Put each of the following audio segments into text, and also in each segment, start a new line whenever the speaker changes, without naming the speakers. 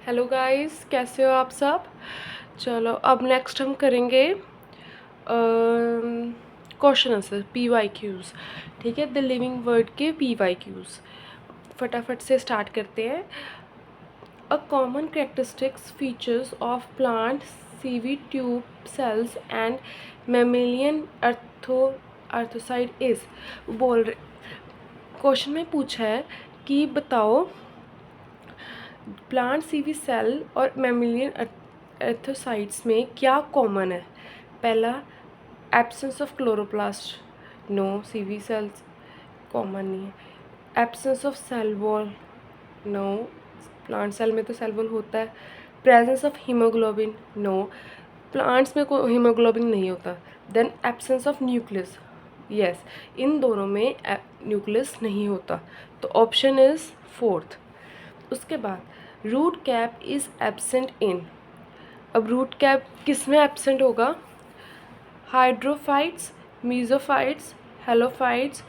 Hello guys, कैसे हो आप सब। चलो अब नेक्स्ट हम करेंगे क्वेश्चन आंसर PYQs। ठीक है, द लिविंग वर्ड के PYQs फटाफट से स्टार्ट करते हैं। A common characteristics features of plant sieve tube cells and mammalian erythrocyte is. बोल रहे क्वेश्चन में पूछा है कि बताओ प्लांट सीवी सेल और मेमेलियन एर्थोसाइट्स में क्या कॉमन है। पहला, absence of chloroplast, no sieve cells common नहीं है। Absence of cell wall, no plant cell में तो सेल वॉल होता है। Presence of haemoglobin, no plants में कोई हीमोग्लोबिन नहीं होता। Then absence of nucleus, yes इन दोनों में न्यूक्लियस नहीं होता, तो ऑप्शन इज फोर्थ। उसके बाद root cap is absent in. अब रूट कैप किस में एब्सेंट होगा। Hydrophytes, mesophytes, halophytes,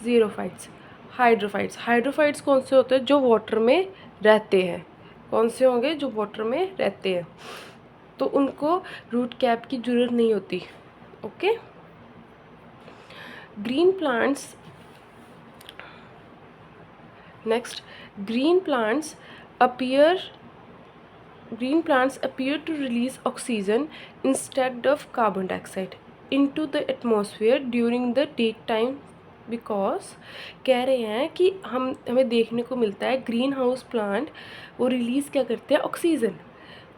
xerophytes. Hydrophytes, hydrophytes कौन से होते हैं जो वाटर में रहते हैं। कौन से होंगे जो वाटर में रहते हैं, तो उनको रूट कैप की ज़रूरत नहीं होती। Okay. Green plants, next, green plants appear green plants appear to release oxygen instead of carbon dioxide into the atmosphere during the daytime because कह रहे हैं कि हमें देखने को मिलता है ग्रीन हाउस प्लांट वो रिलीज़ क्या करते हैं, ऑक्सीजन,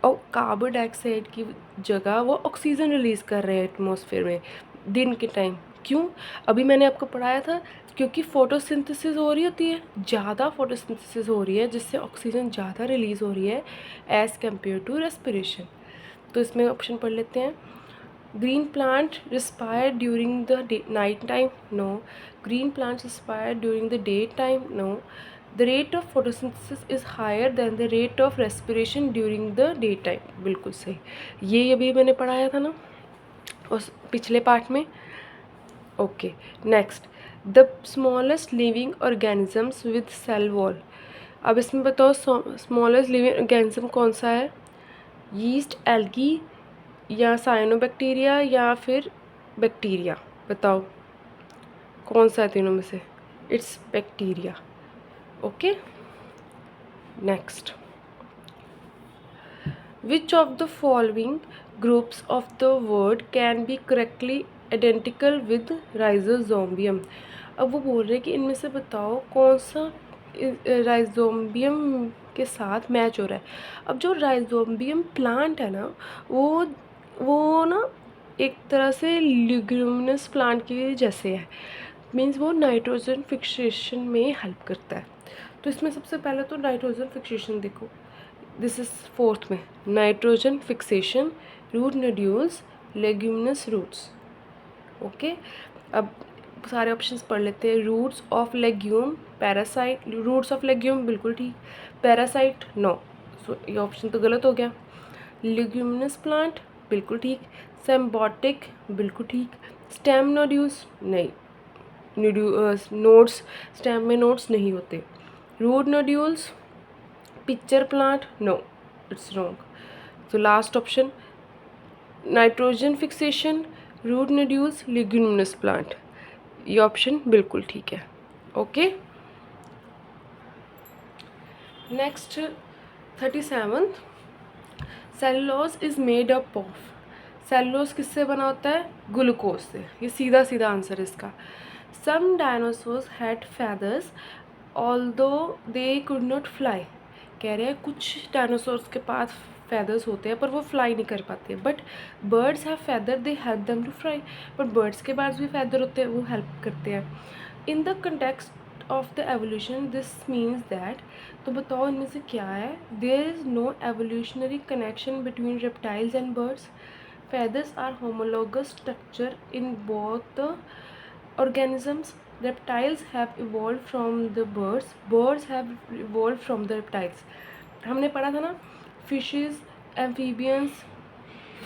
और कार्बन डाइऑक्साइड की जगह वो ऑक्सीजन रिलीज़ कर रहे हैं एटमॉस्फेयर में दिन के टाइम। क्यों, अभी मैंने आपको पढ़ाया था, क्योंकि फोटोसिंथेसिस हो रही होती है, ज़्यादा फोटोसिंथेसिस हो रही है जिससे ऑक्सीजन ज़्यादा रिलीज़ हो रही है एज़ कम्पेयर टू रेस्पिरेशन। तो इसमें ऑप्शन पढ़ लेते हैं। Green plant respire during the night time, no. Green plants respire during the day time, no. The rate of photosynthesis is higher than the rate of respiration during the day time, बिल्कुल सही। ये अभी मैंने पढ़ाया था ना उस पिछले पार्ट में। Okay, next, the smallest living organisms with cell wall. अब इसमें बताओ स्मॉलेस्ट लिविंग ऑर्गेनिज्म कौन सा है। यीस्ट, एल्गी या साइनोबैक्टीरिया या फिर बैक्टीरिया, बताओ कौन सा है तीनों में से। It's bacteria. Okay, next, which of the following groups of the word can be correctly identical with rhizobium. अब वो बोल रहे हैं कि इनमें से बताओ कौन सा राइजोम्बियम के साथ मैच हो रहा है। अब जो राइजोम्बियम प्लांट है ना, वो ना एक तरह से ल्यूग्रिमिनस प्लांट के जैसे है, मीन्स वो नाइट्रोजन फिक्सेशन में हेल्प करता है। तो इसमें सबसे पहले तो नाइट्रोजन फिक्सेशन देखो, दिस इज फोर्थ में, nitrogen fixation, root nodules, leguminous roots. Okay, अब सारे ऑप्शंस पढ़ लेते हैं। Roots of legume, parasite, roots of legume बिल्कुल ठीक, पैरासाइट नो, सो ये ऑप्शन तो गलत हो गया। लेग्यूमिनस प्लांट बिल्कुल ठीक, सिम्बायोटिक बिल्कुल ठीक, स्टेम नोड्यूल्स नहीं, नोड्स, स्टेम में नोड्स नहीं होते। Root nodules, picture plant no, it's wrong. तो last option, nitrogen fixation, root nodules, leguminous plant, ये ऑप्शन बिल्कुल ठीक है। Okay, next 37th, cellulose is made up of. Cellulose किससे बना होता है, ग्लूकोज से। ये सीधा सीधा आंसर है इसका। Some dinosaurs had feathers although they could not fly. कह रहे हैं कुछ डायनासोर्स के पास फेदर्स होते हैं पर वो फ्लाई नहीं कर पाते, but birds have feather they help them to fly. पर बर्ड्स के पास भी फेदर होते हैं, वो हेल्प करते हैं। In the context of the evolution this means that, तो बताओ इनमें से क्या है। There is no evolutionary connection between reptiles and birds. feathers are homologous structure in both the organisms. Reptiles have evolved from the birds, birds have evolved from the reptiles. हमने पढ़ा था ना, fishes, amphibians,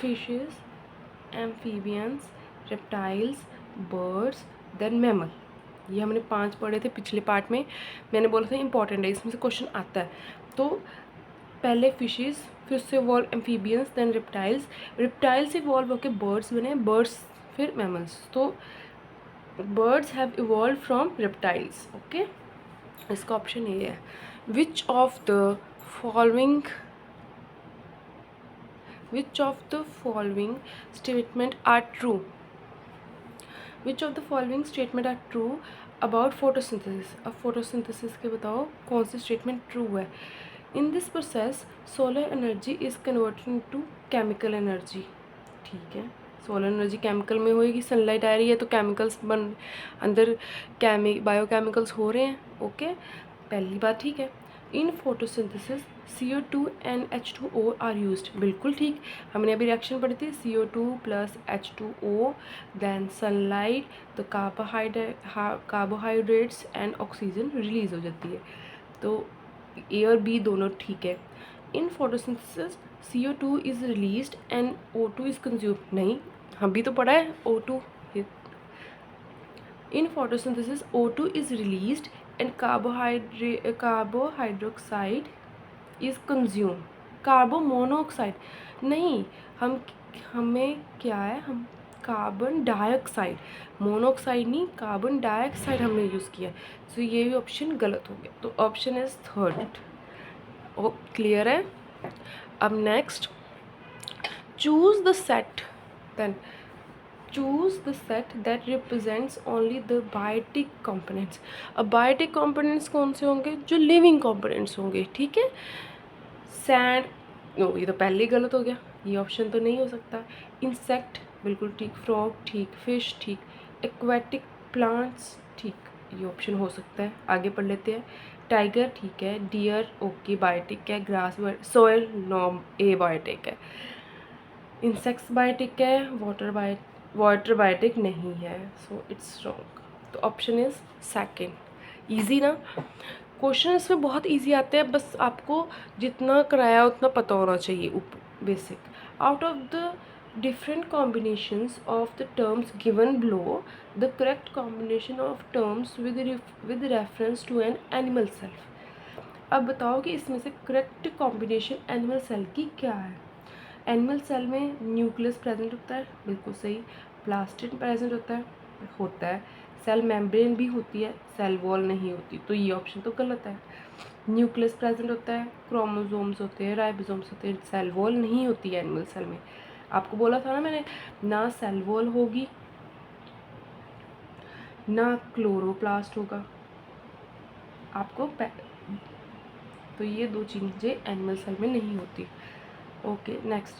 fishes, amphibians, reptiles, birds, then mammal. ये हमने 5 पढ़े थे पिछले part में। मैंने बोला था इंपॉर्टेंट है, इसमें से क्वेश्चन आता है। तो पहले फिशेस, फिर उससे evolve amphibians, then reptiles, reptile से इवॉल्व होकर बर्ड्स बने, बर्ड्स फिर मैमल्स, तो birds have evolve from reptiles. Okay, इसका ऑप्शन ए है। Which of the following statement are true? Which of the following statement are true about photosynthesis? अब photosynthesis के बताओ कौन सी statement true है? In this process solar energy is converted into chemical energy। ठीक है, solar energy chemical में होएगी, sunlight आ रही है तो केमिकल्स बन अंदर बायोकेमिकल्स हो रहे हैं। ओके, पहली बात ठीक है। In photosynthesis CO2 and H2O are used, बिल्कुल ठीक। हमने अभी रिएक्शन पढ़ी थी, CO2 plus H2O, then sunlight, तो कार्बोहाइड्रेट्स एंड ऑक्सीजन रिलीज हो जाती है, तो ए और बी दोनों ठीक है। In photosynthesis CO2 is released and O2 is consumed, नहीं, हम भी तो पढ़ा है O2। In photosynthesis, O2 is released and carbohydroxide is consumed। Carbo monoxide नहीं, हमें क्या है, हम कार्बन डाइऑक्साइड, मोनोऑक्साइड नहीं, कार्बन डाइऑक्साइड हमने यूज़ किया, तो ये भी ऑप्शन गलत हो गया, तो ऑप्शन इज थर्ड। ओ क्लियर है। अब next, choose the set, then choose the set that represents only the biotic components। अब biotic components कौन से होंगे? जो living components होंगे, ठीक है। सैंड, नो ये तो पहले ही गलत हो गया, ये ऑप्शन तो नहीं हो सकता। इंसेक्ट बिल्कुल ठीक, फ्रॉग ठीक, फिश ठीक, एक्वेटिक प्लांट्स ठीक, ये ऑप्शन हो सकता है। आगे पढ़ लेते हैं। टाइगर ठीक है, डियर ओके बायोटिक है, ग्रास सोयल नॉम ए बायोटिक है, इंसेक्ट्स बायोटिक है, वाटर बायोटिक नहीं है, सो इट्स रॉन्ग। तो ऑप्शन इज सेकेंड। ईजी ना, क्वेश्चन इसमें बहुत इजी आते हैं, बस आपको जितना कराया उतना पता होना चाहिए basic. Out of the different combinations of the terms given below, the correct combination of terms with reference to an animal cell. अब बताओ कि इसमें से करेक्ट कॉम्बिनेशन एनिमल सेल की क्या है। एनिमल सेल में न्यूक्लियस प्रेजेंट होता है, बिल्कुल सही। प्लास्टिड प्रेजेंट होता है। सेल मेम्ब्रेन भी होती है, सेल वॉल नहीं होती, तो ये ऑप्शन तो गलत है। न्यूक्लियस प्रेजेंट होता है, क्रोमोसोम्स होते हैं, राइबोसोम्स होते हैं, सेल वॉल नहीं होती है एनिमल सेल में। आपको बोला था ना मैंने, ना सेल वॉल होगी ना क्लोरोप्लास्ट होगा आपको, तो ये दो चीज़ें एनिमल सेल में नहीं होती। Okay next,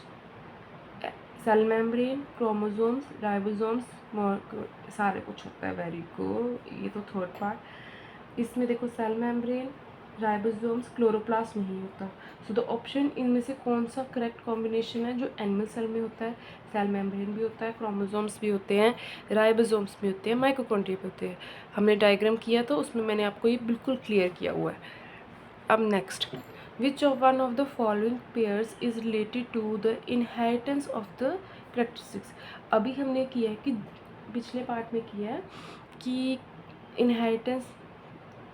cell membrane, chromosomes, ribosomes, सारे कुछ होता है, वेरी गुड। ये तो थर्ड पार्ट। इसमें देखो सेल मेम्ब्रेन, राइबोसोम्स, क्लोरोप्लास्ट नहीं होता, सो द ऑप्शन इनमें से कौन सा करेक्ट कॉम्बिनेशन है जो एनिमल सेल में होता है? सेल मेम्ब्रेन भी होता है, क्रोमोसोम्स भी होते हैं, राइबोसोम्स भी होते हैं, माइटोकॉन्ड्रिया भी होते हैं। हमने डायग्राम किया तो उसमें मैंने आपको ये बिल्कुल क्लियर किया हुआ है। अब next, which of one of the following pairs is related to the inheritance of the characteristics। अभी हमने किया है कि पिछले पार्ट में किया है कि इनहेरिटेंस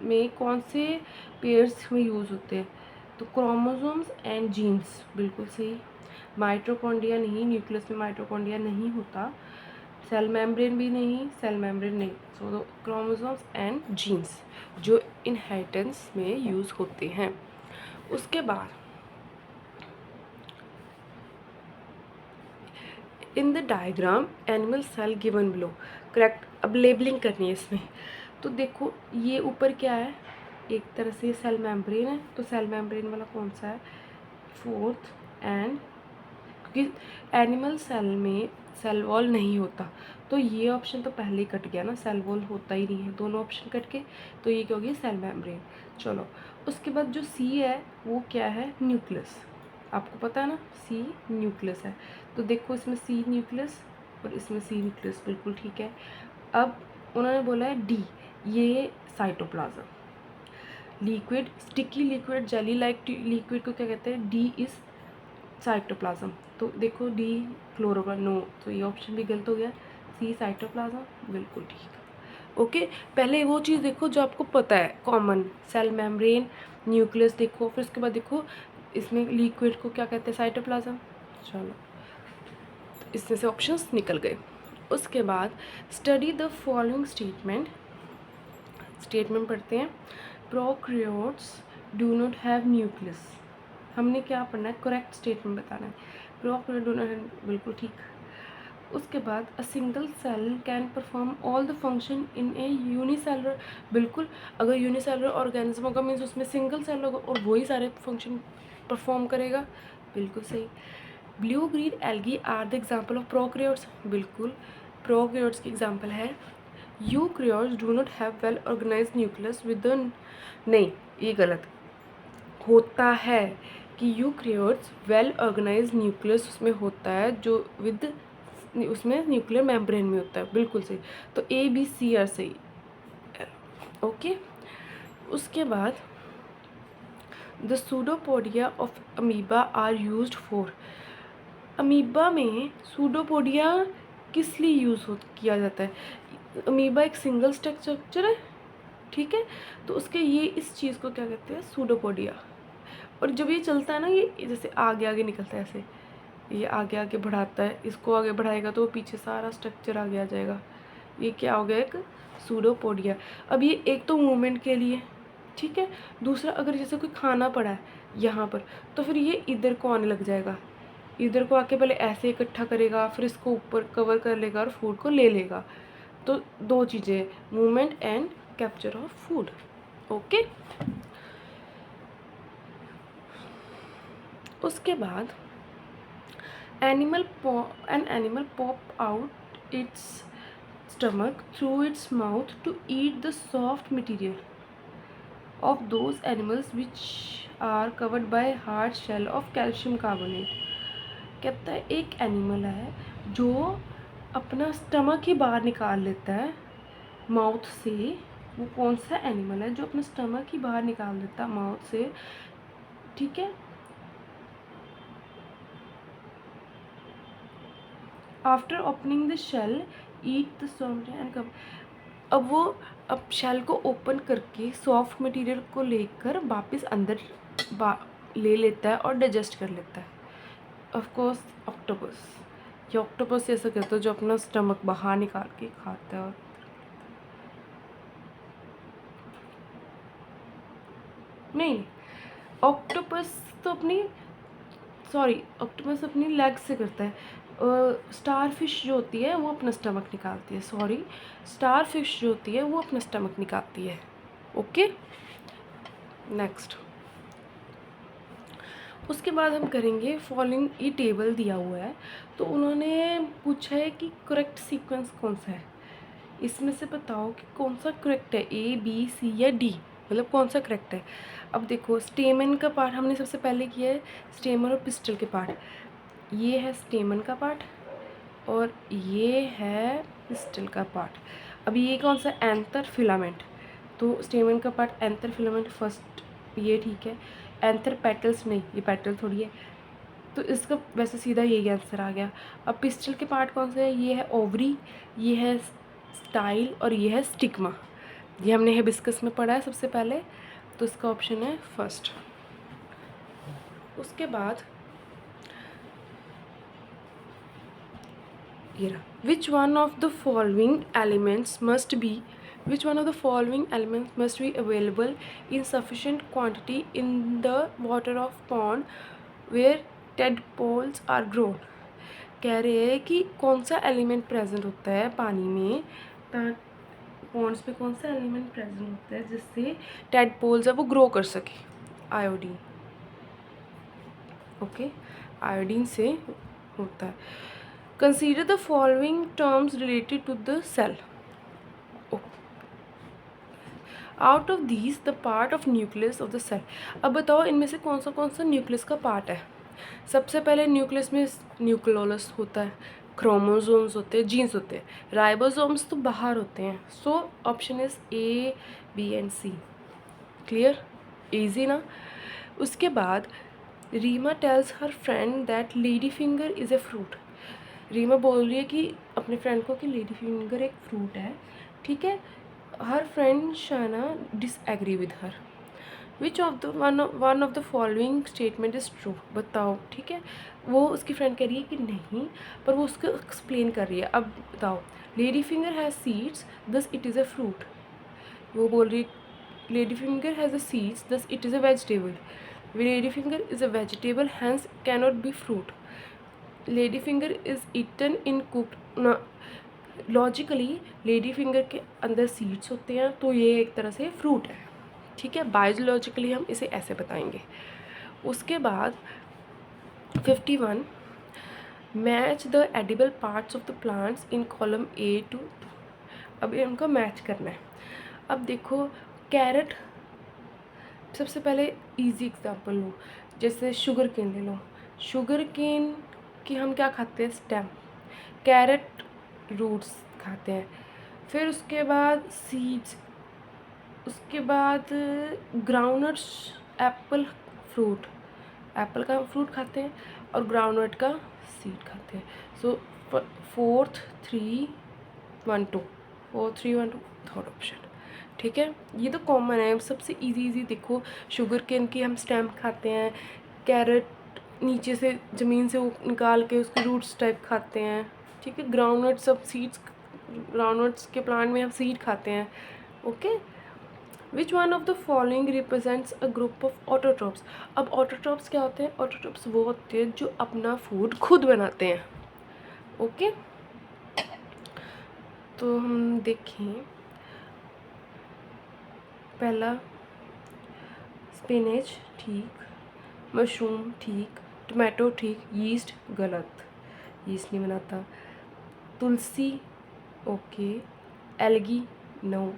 में कौन से पेयर्स में यूज़ होते हैं, तो क्रोमोसोम्स एंड जीन्स बिल्कुल सही। माइटोकॉन्ड्रिया नहीं, न्यूक्लियस में माइटोकॉन्ड्रिया नहीं होता, सेल मेम्ब्रेन भी नहीं, सेल मेम्ब्रेन नहीं, सो क्रोमोसोम्स एंड जीन्स जो इनहेरिटेंस में यूज़ होते हैं। उसके बाद in the diagram animal cell given below, correct. अब लेबलिंग करनी है इसमें, तो देखो ये ऊपर क्या है, एक तरह से सेल मेम्ब्रेन है, तो सेल मेम्ब्रेन वाला कौन सा है? फोर्थ। एंड क्योंकि एनिमल सेल में सेल वॉल नहीं होता, तो ये ऑप्शन तो पहले ही कट गया ना, सेल वॉल होता ही नहीं है, दोनों ऑप्शन कट के, तो ये क्या हो गया? Cell membrane. चलो उसके बाद जो सी है वो क्या है? न्यूक्लियस। आपको पता है ना, सी न्यूक्लियस है, तो देखो इसमें सी न्यूक्लियस और इसमें सी न्यूक्लियस, बिल्कुल ठीक है। अब उन्होंने बोला है डी, ये cytoplasm. Liquid, sticky liquid, jelly like liquid को क्या कहते हैं? D is cytoplasm. तो देखो डी क्लोरोप्लास्ट, नो, तो ये ऑप्शन भी गलत हो गया। सी साइटोप्लाज्म, बिल्कुल ठीक। ओके, पहले वो चीज़ देखो जो आपको पता है कॉमन, सेल मेम्ब्रेन, न्यूक्लियस देखो, फिर उसके बाद देखो इसमें लिक्विड को क्या कहते हैं, साइटोप्लाज्म। चलो इसमें से ऑप्शंस निकल गए। उसके बाद स्टडी द फॉलोइंग स्टेटमेंट पढ़ते हैं। Prokaryotes do not have nucleus. हमने क्या पढ़ना है, करेक्ट स्टेटमेंट बताना है। प्रोकैरियोट डू नॉट हैव, बिल्कुल ठीक। उसके बाद a single cell can perform all the function in a unicellular, बिल्कुल। अगर यूनिसेलुलर ऑर्गेनिज्म होगा मीन्स उसमें सिंगल सेल होगा और वही सारे फंक्शन परफॉर्म करेगा, बिल्कुल सही। Blue green algae are the example of prokaryotes, बिल्कुल प्रोकैरियोट्स की एग्जाम्पल है। Eukaryotes do not have well organise nucleus with, नहीं ये गलत होता है कि यूकैरियोट्स वेल ऑर्गेनाइज न्यूक्लियस उसमें होता है जो विद, उसमें न्यूक्लियर मेम्ब्रेन में होता है, बिल्कुल सही। तो ए बी सी आर सही, ओके। उसके बाद the pseudopodia of amoeba are used for, amoeba में सूडोपोडिया किस लिए यूज़ किया जाता है। अमीबा एक सिंगल स्ट्रक्चर है, ठीक है, तो उसके ये इस चीज़ को क्या कहते हैं, सूडोपोडिया। और जब ये चलता है ना, ये जैसे आगे आगे निकलता है ऐसे, ये आगे आगे बढ़ाता है, इसको आगे बढ़ाएगा तो पीछे सारा स्ट्रक्चर आगे आ जाएगा। ये क्या हो गया, एक सूडोपोडिया। अब ये एक तो मूवमेंट के लिए, ठीक है, दूसरा अगर जैसे कोई खाना पड़ा है यहाँ पर, तो फिर ये इधर को आने लग जाएगा, इधर को आके पहले ऐसे इकट्ठा करेगा, फिर इसको ऊपर कवर कर लेगा और फूड को ले लेगा। तो दो चीज़ें, movement and capture of food, okay. उसके बाद an animal pop out its stomach through its mouth to eat the soft material of those animals which are covered by hard shell of calcium carbonate। कहता है एक animal है जो अपना stomach ही बाहर निकाल लेता है माउथ से। वो कौन सा एनिमल है जो अपना स्टमक ही बाहर निकाल देता है माउथ से, ठीक है, after opening the shell eat the soft and cub. अब शेल को ओपन करके सॉफ्ट मटेरियल को लेकर वापस अंदर ले लेता है और डाइजेस्ट कर लेता है। ऑफ कोर्स ऑक्टोपस, ये ऑक्टोपस ऐसा कहता है जो अपना स्टमक बाहर निकाल के खाता है। और नहीं, ऑक्टोपस तो ऑक्टोपस अपनी लेग से करता है। स्टार फिश जो होती है वो अपना स्टमक निकालती है, स्टार फिश जो होती है वो अपना स्टमक निकालती है, ओके। नेक्स्ट, उसके बाद हम करेंगे फॉलोइंग, ये टेबल दिया हुआ है तो उन्होंने पूछा है कि करेक्ट सीक्वेंस कौन सा है, इसमें से बताओ कि कौन सा करेक्ट है, ए बी सी या डी, मतलब कौन सा करेक्ट है। अब देखो स्टेमन का पार्ट हमने सबसे पहले किया है, स्टेमन और पिस्टल के पार्ट, ये है स्टेमन का पार्ट और ये है पिस्टल का पार्ट। अब ये कौन सा, एंथर फिलामेंट, तो स्टेमन का पार्ट एंथर फिलामेंट फर्स्ट, ये ठीक है। एंथर पेटल्स, नहीं ये पेटल थोड़ी है, तो इसका वैसे सीधा यही आंसर आ गया। अब पिस्टल के पार्ट कौन से है, ये है ओवरी, ये है स्टाइल और ये है स्टिग्मा। ये हमने हिबिस्कस में पढ़ा है सबसे पहले, तो इसका ऑप्शन है फर्स्ट। उसके बाद ये रहा, which one of the following elements must be available in sufficient quantity in the water of pond where tadpoles are grown. कह रहे हैं कि कौन सा एलिमेंट प्रेजेंट होता है पानी में, पॉन्ड्स में कौन सा एलिमेंट प्रेजेंट होता है जिससे टेडपोल्स है वो ग्रो कर सके। आयोडीन, ओके, आयोडीन से होता है। Consider the following terms related to the cell, out of these the part of nucleus of the cell. अब बताओ इनमें से कौन सा न्यूक्लियस का पार्ट है। सबसे पहले न्यूक्लियस में न्यूक्लियोलस होता है, क्रोमोसोम्स होते हैं, जीन्स होते हैं, राइबोसोम्स तो बाहर होते हैं। So option is A B and C. Clear, easy ना। उसके बाद Reema tells her friend that lady finger is a fruit. Reema बोल रही है कि अपने फ्रेंड को कि लेडी फिंगर एक फ्रूट है, ठीक है। हर फ्रेंड शाना disagree with her, which of the one of the following statement is true, बताओ। ठीक है, वो उसकी फ्रेंड कह रही है कि नहीं, पर वो उसको एक्सप्लेन कर रही है। अब बताओ, lady finger has seeds thus it is a fruit. वो बोल रही है lady finger has a seeds thus it is a vegetable. Lady finger is a vegetable hence cannot be fruit. Lady finger is eaten in cooked. Logically lady finger के अंदर seeds होते हैं, तो ये एक तरह से फ्रूट है। ठीक है, बायोलॉजिकली हम इसे ऐसे बताएंगे। उसके बाद 51, match the edible parts of the plants in column A to 2। अब ये उनको मैच करना है। अब देखो, कैरेट, सबसे पहले इजी एग्जांपल लो, जैसे शुगर केन ले लो। शुगर केन की हम क्या खाते हैं, स्टेम। कैरेट रूट्स खाते हैं। फिर उसके बाद सीड्स, उसके बाद ग्राउंडनट्स, एप्पल फ्रूट, एप्पल का फ्रूट खाते हैं और ग्राउंडनट का सीड खाते हैं। सो 4 3 1 2, 4 3 1 2 थर्ड ऑप्शन। ठीक है, ये तो कॉमन है, सबसे इजी देखो, शुगर केन की हम स्टेम खाते हैं, कैरेट नीचे से ज़मीन से वो निकाल के उसके रूट्स टाइप खाते हैं। ठीक है, ग्राउंडनट सब सीड्स, ग्राउंडनट्स के प्लांट में हम सीड खाते हैं। Okay, which one of the following represents a group of autotrophs. अब ऑटोट्रॉप्स क्या होते हैं, ऑटोट्रॉप्स वो होते हैं जो अपना फूड खुद बनाते हैं। ओके, तो हम देखें, पहला स्पिनच ठीक, मशरूम ठीक, टमाटो ठीक, यीस्ट गलत, यीस्ट नहीं बनाता। तुलसी ओके, एल्गी नो,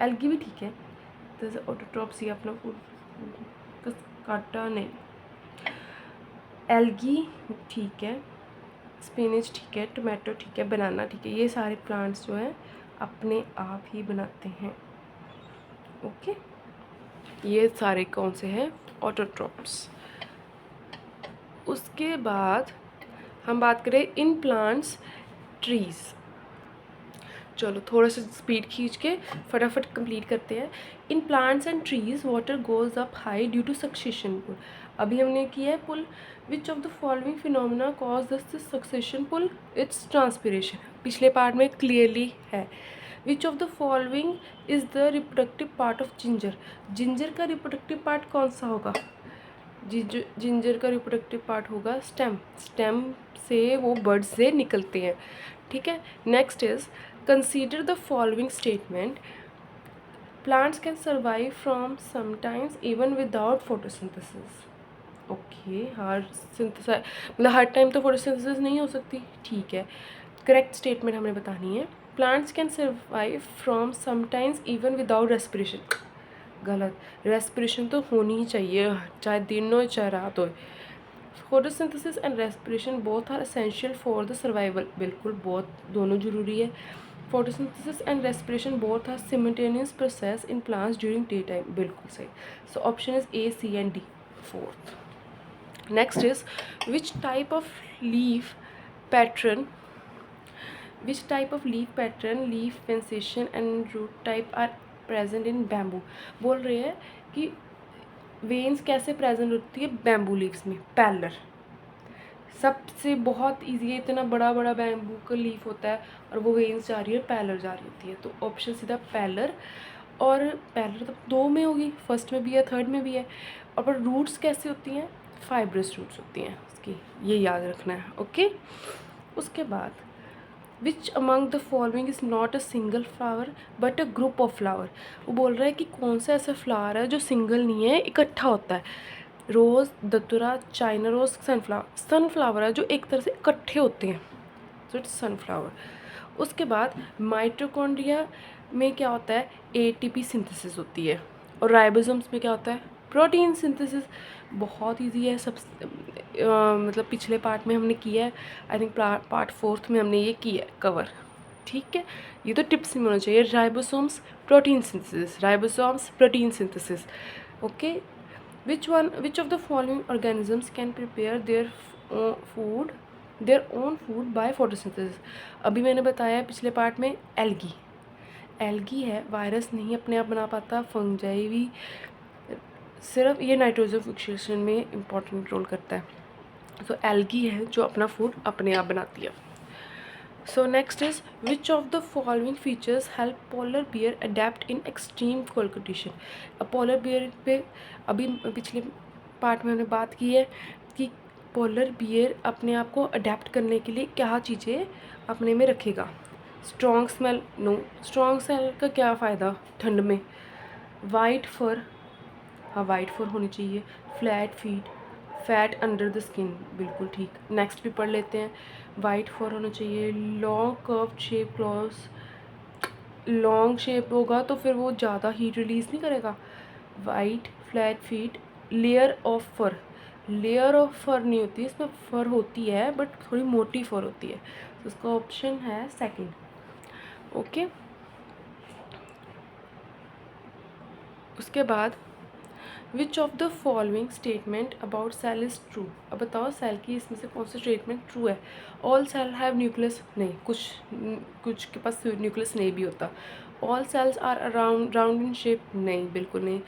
एल्गी भी ठीक है, तो ऑटोट्रॉप्स ही अपना फूड काटा नहीं। एल्गी ठीक है, स्पिनच ठीक है, टमाटो ठीक है, बनाना ठीक है, ये सारे प्लांट्स जो हैं अपने आप ही बनाते हैं। ओके, ये सारे कौन से हैं, ऑटोट्रॉप्स। उसके बाद हम बात करें इन प्लांट्स ट्रीज़। चलो थोड़ा सा स्पीड खींच के फटाफट कंप्लीट करते हैं। In plants and trees water goes up high due to suction pull. अभी हमने किया है pull. Which of the following phenomena cause this suction pull, it's transpiration. पिछले पार्ट में क्लियरली है। Which of the following is the reproductive part of ginger. Ginger का reproductive part कौन सा होगा, जिंजर का रिप्रोडक्टिव पार्ट होगा स्टेम। स्टेम से वो बर्ड से निकलते हैं। ठीक है, next is consider the following statement, plants can survive from sometimes even without photosynthesis. Okay, हर सिंथेसाइज मतलब हर टाइम तो फोटोसिंथेसिस नहीं हो सकती। ठीक है, करेक्ट स्टेटमेंट हमें बतानी है। Plants can survive from sometimes even without respiration, गलत। रेस्पिरेशन तो होनी ही चाहिए, चाहे दिन हो चाहे रात हो। Photosynthesis and respiration both are essential for the survival, बिल्कुल बहुत दोनों जरूरी है। Photosynthesis and respiration both are simultaneous process in plants during day time, बिल्कुल सही। So option is A, C and D, fourth. Next is which type of leaf pattern, which type of leaf pattern, leaf venation and root type are present in bamboo. बोल रहे हैं कि veins कैसे present होती है bamboo leaves में, parallel सबसे बहुत ईजी है। इतना बड़ा बड़ा बैम्बू का लीफ होता है और वो वेन्स जा रही है, पैलर जा रही होती है, तो ऑप्शन सीधा पैलर। और पैलर तो 2 में होगी, फर्स्ट में भी है, थर्ड में भी है। और पर रूट्स कैसे होती हैं, फाइब्रस रूट्स होती हैं उसकी, ये याद रखना है। ओके, उसके बाद which among the following is not a single flower but a group of flower. वो बोल रहा है कि कौन सा ऐसा फ्लावर है जो सिंगल नहीं है, इकट्ठा होता है। Rose, datura, China rose, sunflower. Sunflower है जो एक तरह से इकट्ठे होते हैं, सो इट्स सनफ्लावर। उसके बाद माइटोकॉन्ड्रिया में क्या होता है, ATP सिंथेसिस होती है। और राइबोसोम्स में क्या होता है, प्रोटीन सिंथेसिस। बहुत इजी है सब, मतलब पिछले पार्ट में हमने किया है, आई थिंक पार्ट 4 में हमने ये किया है कवर। ठीक है, ये तो टिप्स में होना चाहिए, ribosomes protein synthesis, ribosomes protein synthesis. Okay, which of the following organisms can prepare their own food by photosynthesis. अभी मैंने बताया पिछले पार्ट में एल्गी, एल्गी है, वायरस नहीं अपने आप बना पाता, फंजाई भी सिर्फ ये नाइट्रोजन फिक्सेशन में इम्पॉर्टेंट रोल करता है। तो एल्गी है जो अपना फूड अपने आप बनाती है। So next is which of the following features help polar bear adapt in extreme cold condition. अब पोलर बियर पे अभी पिछले पार्ट में हमने बात की है कि पोलर बियर अपने आप को अडेप्ट करने के लिए क्या चीज़ें अपने में रखेगा। Strong smell, no. Strong smell का क्या फ़ायदा ठंड में। वाइट फर, हाँ वाइट फर होनी चाहिए। Flat feet, fat under the skin, बिल्कुल ठीक। नेक्स्ट भी पढ़ लेते हैं। वाइट फर होना चाहिए। Long curve shape claws, long shape होगा तो फिर वो ज़्यादा हीट रिलीज़ नहीं करेगा। White, flat feet, layer of fur. Layer of fur नहीं होती, इसमें फर होती है बट थोड़ी मोटी फर होती है, तो उसका ऑप्शन है सेकंड। ओके, उसके बाद which of the following statement about cell is true. अब बताओ सेल की इसमें से कौन सा स्टेटमेंट ट्रू है। ऑल सेल हैव न्यूक्लियस, नहीं, कुछ के पास न्यूक्लियस नहीं भी होता। All cells are around round in shape, नहीं, बिल्कुल नहीं।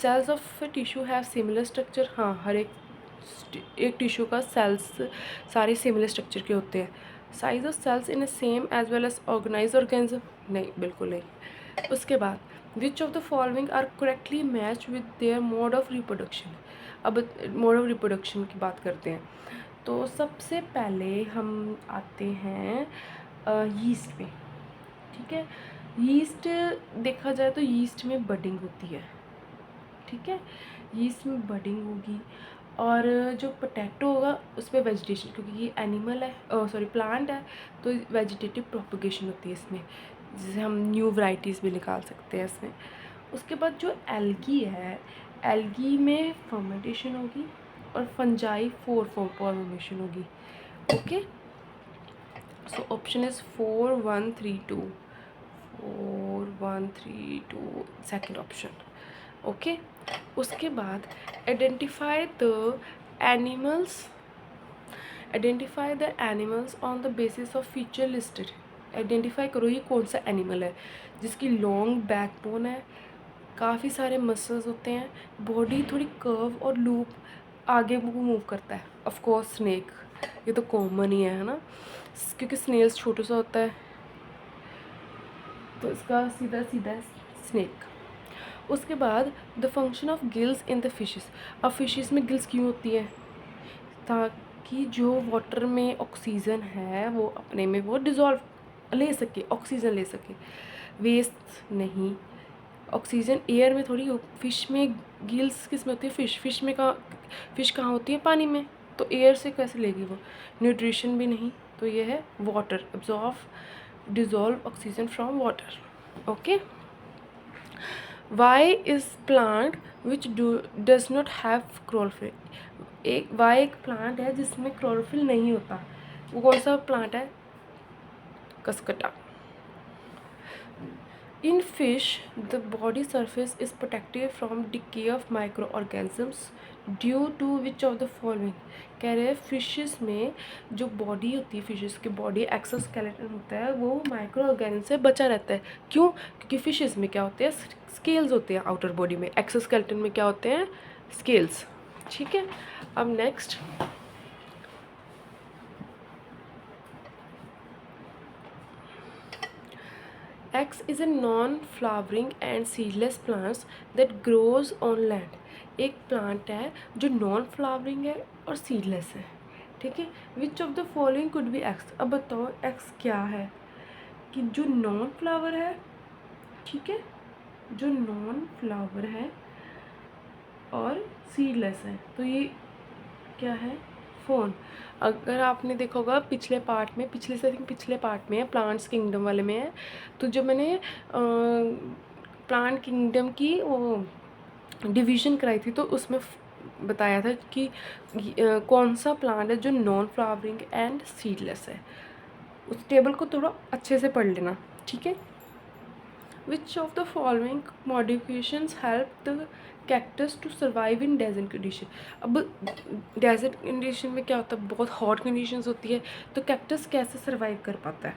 Cells of tissue have similar structure, हाँ, हर एक टिश्यू का सेल्स सारे सिमिलर स्ट्रक्चर के होते हैं। Size of cells in a same as well as organise organism, नहीं, बिल्कुल नहीं। उसके बाद which of the following are correctly match with their mode of reproduction. अब मोड ऑफ रिप्रोडक्शन की बात करते हैं, तो सबसे पहले हम आते हैं यीस्ट पे। ठीक है, यीस्ट देखा जाए तो यीस्ट में बडिंग होती है। ठीक है, यीस्ट में बडिंग होगी, और जो पोटैटो होगा उस पर वेजिटेशन, क्योंकि ये एनिमल है, सॉरी प्लांट है, तो वेजिटेटिव प्रोपगेशन होती है इसमें, जिसे हम न्यू वैरायटीज़ भी निकाल सकते हैं इसमें। उसके बाद जो एल्गी है, एल्गी में फर्मेंटेशन होगी और फंजाई फॉर्मेशन होगी। Okay, so option is 4132, 4132 second option. Okay, उसके बाद identify the animals, identify the animals on the basis of feature listed. Identify करो ये कौन सा एनिमल है जिसकी लॉन्ग बैकबोन है, काफ़ी सारे मसल्स होते हैं, बॉडी थोड़ी कर्व और लूप आगे मूव करता है। ऑफ कोर्स स्नेक, ये तो कॉमन ही है ना, क्योंकि स्नेल्स छोटा सा होता है, तो इसका सीधा सीधा स्नेक। उसके बाद the function of gills in the fishes. अब फिशेस में गिल्स क्यों होती है, ताकि जो वाटर में ऑक्सीजन है वो अपने में वो डिज़ोल्व ले सके, ऑक्सीजन ले सके, वेस्ट नहीं। ऑक्सीजन एयर में थोड़ी, फिश में गिल्स किस में होती है, फिश में कहाँ, फिश कहाँ होती है, पानी में, तो एयर से कैसे लेगी वो, न्यूट्रिशन भी नहीं, तो ये है water, absorb dissolve oxygen from water. Okay, Y is plant which does not have chlorophyll. Y एक प्लांट है जिसमें क्लोरोफिल नहीं होता, वो कौन सा प्लांट है, Cuscuta. In fish, the body surface is protected from decay of microorganisms due to which of the following। कह रहे हैं फिशेस में जो बॉडी होती है, फिशेस की बॉडी एक्सोस्केलेटन होता है, वो माइक्रो ऑर्गेनिज्म से बचा रहता है। क्यों, क्योंकि फिशेस में क्या होते हैं, स्केल्स होते हैं आउटर बॉडी में, एक्सोस्केलेटन में क्या होते हैं, स्केल्स। ठीक है, अब next X is a non-flowering and seedless plants that grows on land। एक प्लांट है जो नॉन फ्लावरिंग है और सीडलेस है। ठीक है, which of the following could be x. अब बताओ एक्स क्या है, कि जो नॉन फ्लावर है, ठीक है, जो नॉन फ्लावर है और सीडलेस है, तो ये क्या है, फ़ोन। अगर आपने देखा होगा पिछले पार्ट में, पिछले पार्ट में है, प्लांट्स किंगडम वाले में है, तो जो मैंने प्लांट किंगडम की वो डिवीज़न कराई थी, तो उसमें बताया था कि कौन सा प्लांट है जो नॉन फ्लावरिंग एंड सीडलेस है। उस टेबल को थोड़ा अच्छे से पढ़ लेना, ठीक है। Which of the following modifications help the cactus to survive in desert condition. अब डेजर्ट कंडीशन में क्या होता है, बहुत हॉट कंडीशंस होती है, तो कैक्टस कैसे सर्वाइव कर पाता है,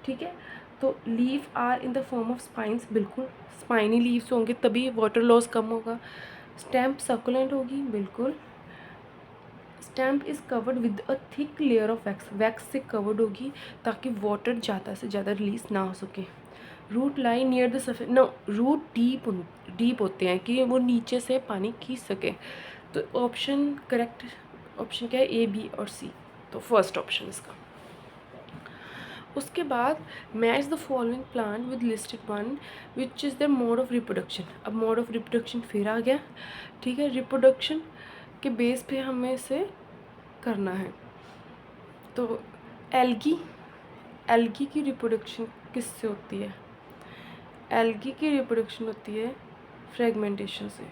ठीक है। तो leaf are in the form of spines, बिल्कुल स्पाइनी लीव्स होंगे तभी वाटर लॉस कम होगा। स्टैम्प सक्यूलेंट होगी, बिल्कुल। Stamp is covered with a thick layer of wax, wax से कवर्ड होगी ताकि वाटर ज़्यादा से ज़्यादा रिलीज ना हो सके। Root lie near the surface, no, root deep होते हैं कि वो नीचे से पानी खींच सके। तो ऑप्शन करेक्ट ऑप्शन क्या है, ए, बी और सी, तो फर्स्ट ऑप्शन इसका। उसके बाद match the following plant with listed one which is the mode of reproduction. अब मोड ऑफ रिप्रोडक्शन फिर आ गया, ठीक है, रिप्रोडक्शन के बेस पे हमें इसे करना है। तो एल्गी, एल्गी की रिप्रोडक्शन किससे होती है? एल्गी की रिप्रोडक्शन होती है फ्रेगमेंटेशन से।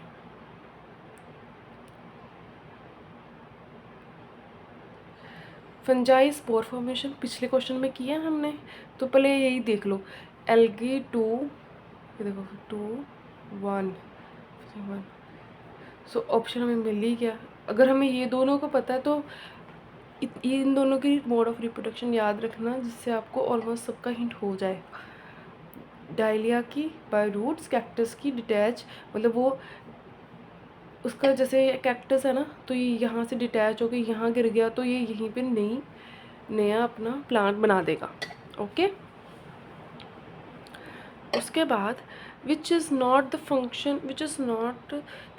फंजाई स्पोर फॉर्मेशन पिछले क्वेश्चन में किया है हमने, तो पहले यही देख लो। एल्गी 2, ये देखो 2 1 1, सो ऑप्शन हमें मिल ही गया। अगर हमें ये दोनों को पता है तो इन दोनों की मोड ऑफ रिप्रोडक्शन याद रखना, जिससे आपको ऑलमोस्ट सबका हिंट हो जाए। डायलिया की बाय रूट्स, कैक्टस की डिटैच, मतलब वो उसका जैसे कैक्टस है ना, तो ये यहाँ से डिटैच होकर यहाँ गिर गया तो ये यहीं पे नया अपना प्लांट बना देगा। ओके, उसके बाद which is not the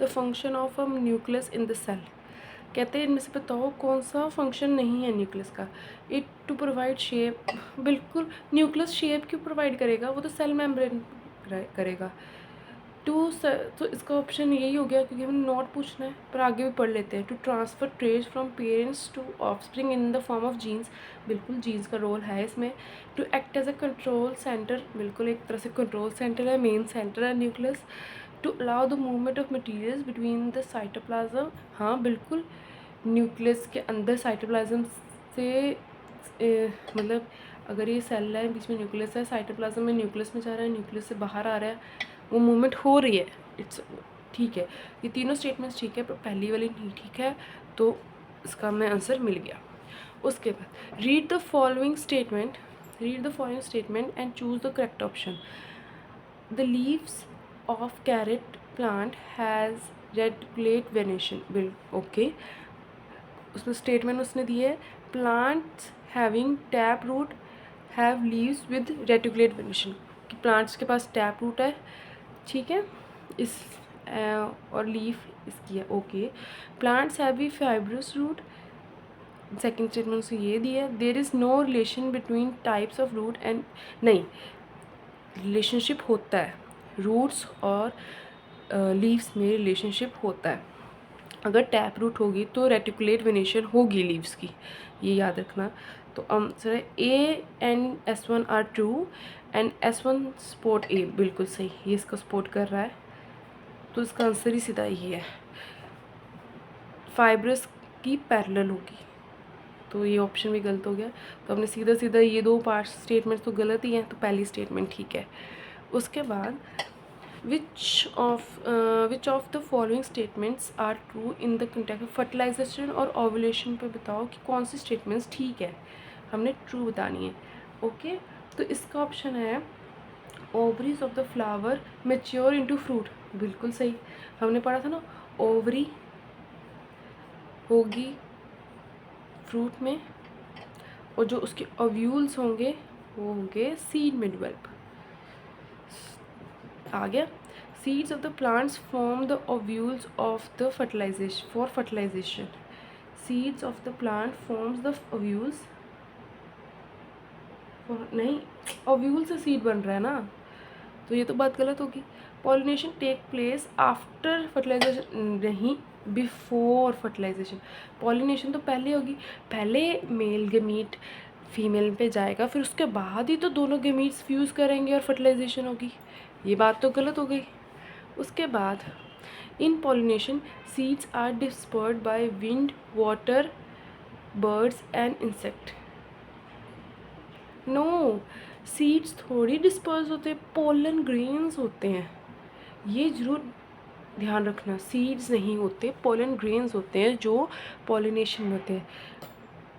function of a nucleus in the cell. कहते हैं इनमें से बताओ कौन सा फंक्शन नहीं है न्यूक्लियस का। इट टू प्रोवाइड शेप, बिल्कुल, न्यूक्लियस शेप क्यों प्रोवाइड करेगा, वो तो सेल मेम्ब्रेन करेगा। तो इसका ऑप्शन यही हो गया, क्योंकि हमें नॉट पूछना है, पर आगे भी पढ़ लेते हैं। To transfer traits from parents to offspring in the form of genes, बिल्कुल जीन्स का रोल है इसमें। To act as a control centre, बिल्कुल एक तरह से कंट्रोल सेंटर है, मेन सेंटर है nucleus. To allow the movement of materials between the cytoplasm, हाँ बिल्कुल, न्यूक्लियस के अंदर साइटोप्लाज्म से मतलब अगर ये सेल है, बीच में न्यूक्लियस है, साइटोप्लाज्म में न्यूक्लियस में जा रहा है, न्यूक्लियस से बाहर आ रहा है, वो मूवमेंट हो रही है, इट्स ठीक है। ये तीनों स्टेटमेंट्स ठीक है, पर पहली वाली नहीं ठीक है, तो इसका हमें आंसर मिल गया। उसके बाद read the following statement and choose the correct option. The leaves of carrot plant has reticulate venation, okay, उसमें स्टेटमेंट उसने दी है plants having tap root have leaves with reticulate venation, कि प्लांट्स के पास टैप रूट है, ठीक है, इस और लीफ इसकी है, okay. Plants have we fibrous root, second statement से ये दिया है। There is no relation between types of root and, नहीं, रिलेशनशिप होता है, रूट्स और लीव्स में रिलेशनशिप होता है। अगर टैप रूट होगी तो रेटिकुलेट वेनेशन होगी लीव्स की, ये याद रखना। तो आंसर है A and S1 are true and S1 support A, बिल्कुल सही, ये इसको सपोर्ट कर रहा है, तो इसका आंसर ही सीधा ये है, फाइब्रस की पैरेलल होगी, तो ये ऑप्शन भी गलत हो गया। तो हमने सीधा ये दो पार्ट स्टेटमेंट्स तो गलत ही हैं, तो पहली स्टेटमेंट ठीक है। उसके बाद which of the following statements are true in the context of fertilisation और ओवुलेशन पे बताओ कि कौन सी स्टेटमेंट्स ठीक है, हमने ट्रू बतानी है। ओके, तो इसका ऑप्शन है ovaries of the flower mature into fruit, बिल्कुल सही, हमने पढ़ा था ना, ओवरी होगी फ्रूट में, और जो उसके ओव्यूल्स होंगे वो होंगे सीड में डेवलप। आ गया, seeds of the plants form the ovules of the fertilization, seeds of the plant forms the ovules नहीं, ओव्यूल से सीड बन रहा है ना, तो ये तो बात गलत होगी। Pollination take place after fertilisation, नहीं, बिफोर फर्टिलाइजेशन। पॉलिनेशन तो पहले होगी, पहले मेल गेमीट फीमेल पे जाएगा, फिर उसके बाद ही तो दोनों गेमीट्स फ्यूज़ करेंगे और फर्टिलाइजेशन होगी, ये बात तो गलत हो गई। उसके बाद in pollination seeds are dispersed by wind, water, birds and insect. No, seeds थोड़ी डिस्पर्स होते हैं, पोलन ग्रेन्स होते हैं, ये ज़रूर ध्यान रखना, सीड्स नहीं होते, पोलन ग्रेन्स होते हैं जो पॉलिनेशन में होते हैं।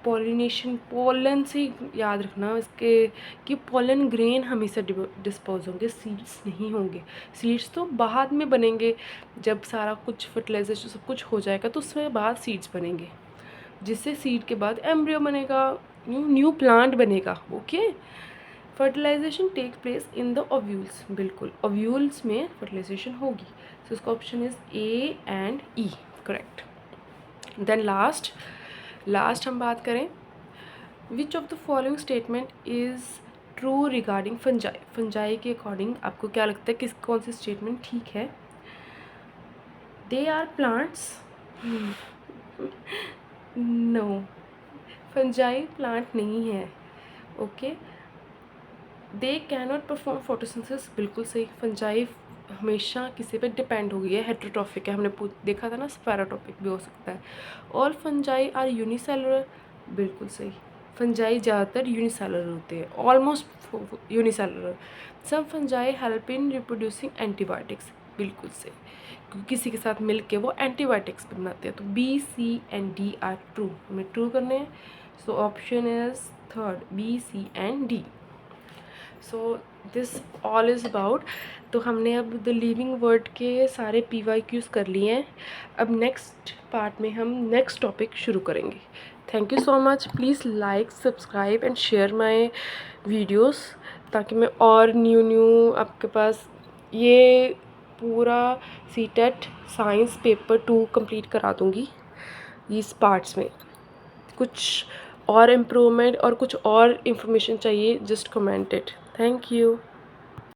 पॉलिनेशन, पोलन से याद रखना इसके कि पोलन ग्रेन हमेशा डिस्पोज होंगे, सीड्स नहीं होंगे। सीड्स तो बाद में बनेंगे, जब सारा कुछ फर्टिलाइजेशन सब कुछ हो जाएगा तो उसमें बाद सीड्स बनेंगे, जिससे सीड के बाद एम्ब्रियो बनेगा, न्यू प्लांट बनेगा। Okay, fertilisation take place in the ovules, बिल्कुल ओव्यूल्स में फर्टिलाइजेशन होगी। सो इसका option is A and E, correct. Then last हम बात करें, which of the following statement is true regarding fungi. Fungi के अकॉर्डिंग आपको क्या लगता है कौन सी स्टेटमेंट ठीक है? They are plants, no, fungi plant नहीं है। Okay, they can not perform photosynthesis, बिल्कुल सही। फंजाई हमेशा किसी पे डिपेंड हो गई है, हेट्रोट्रॉफिक है, हमने देखा था ना, स्पैराट्रॉपिक भी हो सकता है। ऑल फंजाई आर यूनिसेलुलर, बिल्कुल सही। फंजाई ज़्यादातर यूनिसेलुलर होते हैं, almost unicellular. Some fungi help in reproducing antibiotics, बिल्कुल सही, क्योंकि किसी के साथ मिल के वो एंटीबायोटिक्स बनाते हैं। तो B, C and D are true, हमें ट्रू करने हैं। So option is third, B, C and D. So this all is about, तो हमने अब द लिविंग वर्ड के सारे PYQs कर लिए हैं। अब नेक्स्ट पार्ट में हम नेक्स्ट टॉपिक शुरू करेंगे। Thank you so much, please like, subscribe and share my videos, ताकि मैं और न्यू आपके पास ये पूरा CTET साइंस पेपर 2 कंप्लीट करा दूँगी इस पार्ट्स में। कुछ और इम्प्रूवमेंट और कुछ और इन्फॉर्मेशन चाहिए, just comment it. Thank you.